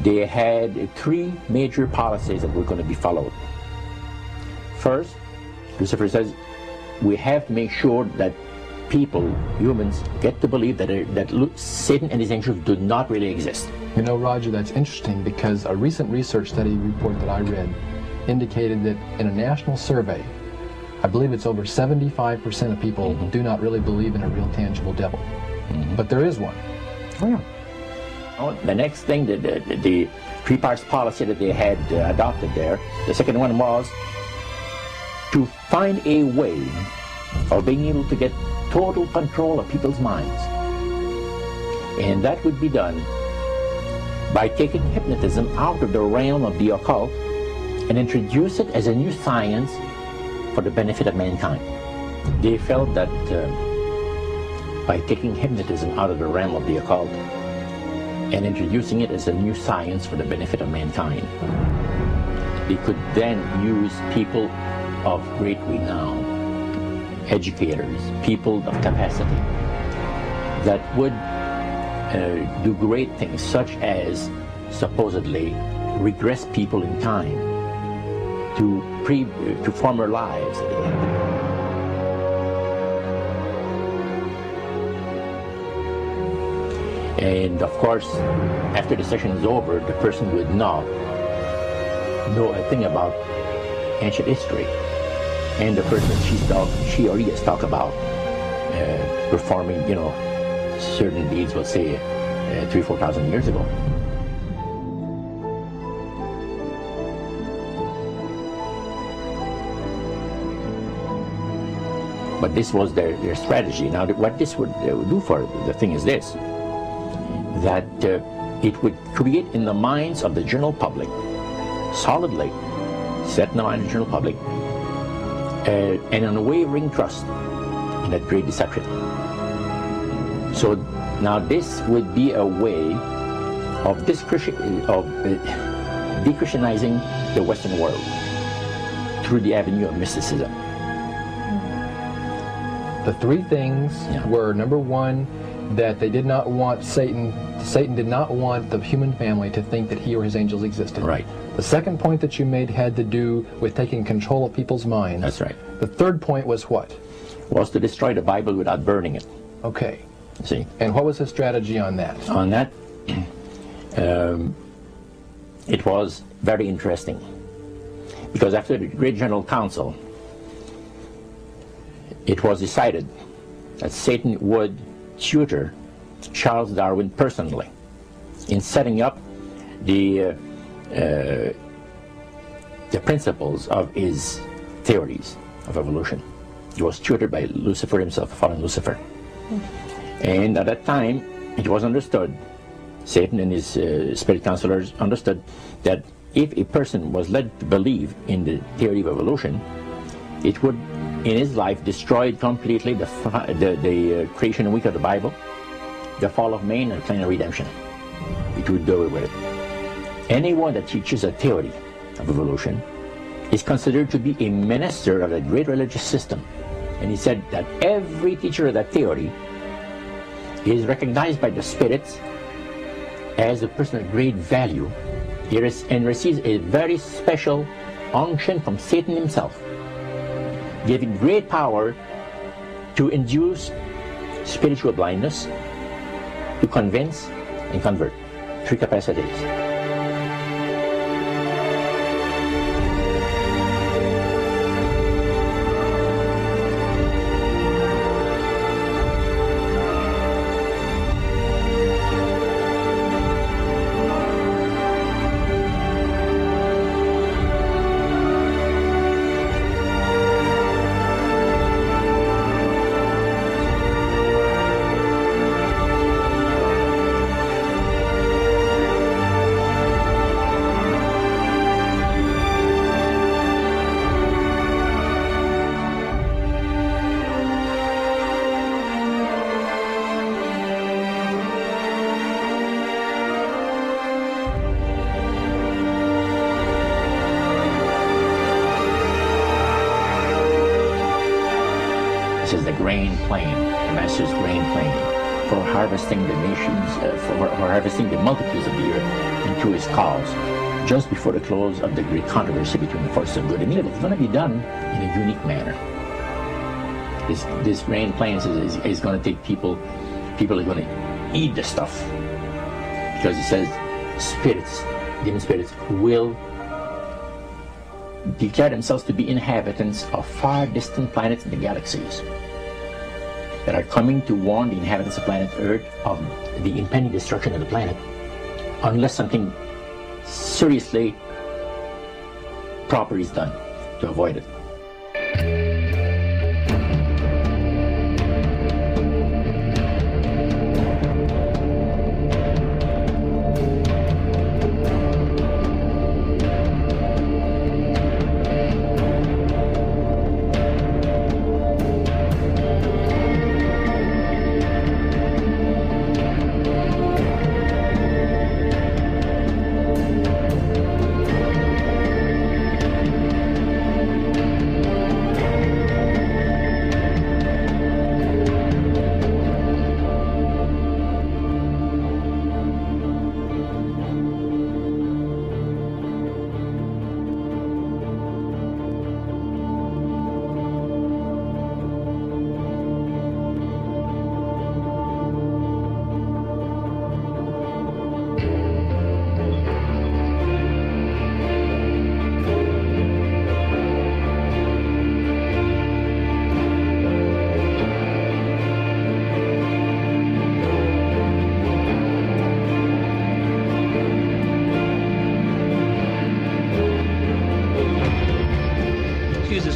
they had three major policies that were going to be followed. First, Lucifer says, we have to make sure that people, humans, get to believe that Satan and his angels do not really exist. You know, Roger, that's interesting because a recent research study report that I read indicated that in a national survey, I believe it's over 75% of people do not really believe in a real tangible devil. But there is one. Oh, yeah. Oh, the next thing, the three-parts policy that they had adopted there, the second one was to find a way of being able to get total control of people's minds. And that would be done by taking hypnotism out of the realm of the occult and introduce it as a new science for the benefit of mankind. They felt that by taking hypnotism out of the realm of the occult and introducing it as a new science for the benefit of mankind, they could then use people of great renown, educators, people of capacity, that would do great things, such as supposedly regress people in time to former lives that they had. And of course, after the session is over, the person would not know a thing about ancient history. And the person she or he has talked about performing, certain deeds, let's say 3,000 or 4,000 years ago. But this was their strategy. Now, what this would do for the thing is this, that it would create in the minds of the general public, solidly set in the mind of the general public, an unwavering trust in that great deception. So now this would be a way of de-Christianizing the Western world through the avenue of mysticism. The three things were, number one, that they did not want Satan did not want the human family to think that he or his angels existed. Right. The second point that you made had to do with taking control of people's minds. That's right. The third point was what? Was to destroy the Bible without burning it. Okay. See? And what was his strategy on that? On that, it was very interesting. Because after the Great General Council, it was decided that Satan would tutor Charles Darwin personally in setting up the principles of his theories of evolution. He was tutored by Lucifer himself, fallen Lucifer. And at that time, it was understood, Satan and his spirit counselors understood, that if a person was led to believe in the theory of evolution, it would, in his life, destroy completely the creation week of the Bible, the fall of man, and the plan of redemption. It would do away with it. Anyone that teaches a theory of evolution is considered to be a minister of a great religious system. And he said that every teacher of that theory is recognized by the spirits as a person of great value and receives a very special unction from Satan himself, giving great power to induce spiritual blindness, to convince and convert. Three capacities. This is the grain plane, the master's grain plane. for harvesting the nations, for harvesting the multitudes of the earth into his cause, just before the close of the great controversy between the forces of good and evil. It's going to be done in a unique manner. This grand plan is going to take people are going to eat the stuff, because it says spirits, demon spirits, will declare themselves to be inhabitants of far distant planets in the galaxies that are coming to warn the inhabitants of planet Earth of the impending destruction of the planet, unless something seriously proper is done to avoid it.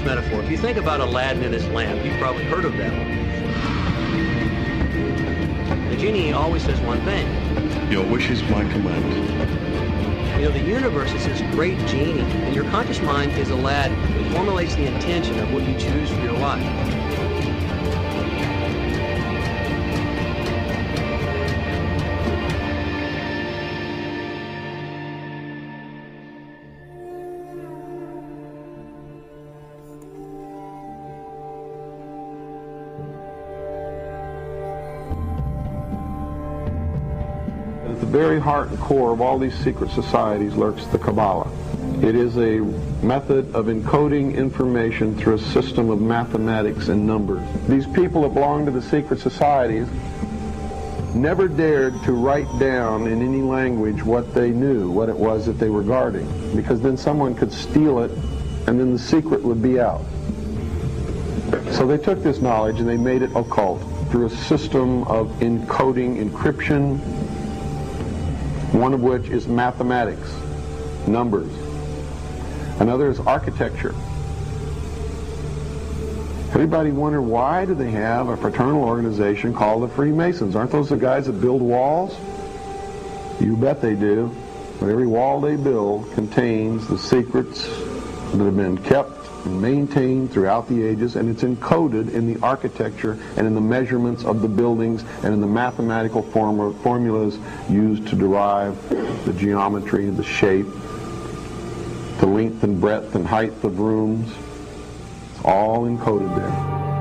Metaphor. If you think about Aladdin and his lamp, you've probably heard of that one. The genie always says one thing. Your wish is my command. You know, the universe is this great genie, and your conscious mind is Aladdin. It formulates the intention of what you choose for your life. At the very heart and core of all these secret societies lurks the Kabbalah. It is a method of encoding information through a system of mathematics and numbers. These people that belong to the secret societies never dared to write down in any language what they knew, what it was that they were guarding, because then someone could steal it and then the secret would be out. So they took this knowledge and they made it occult through a system of encoding, encryption, one of which is mathematics, numbers. Another is architecture. Everybody wonder, why do they have a fraternal organization called the Freemasons? Aren't those the guys that build walls? You bet they do. But every wall they build contains the secrets that have been kept and maintained throughout the ages, and it's encoded in the architecture and in the measurements of the buildings and in the mathematical formulas used to derive the geometry and the shape, the length and breadth and height of rooms. It's all encoded there.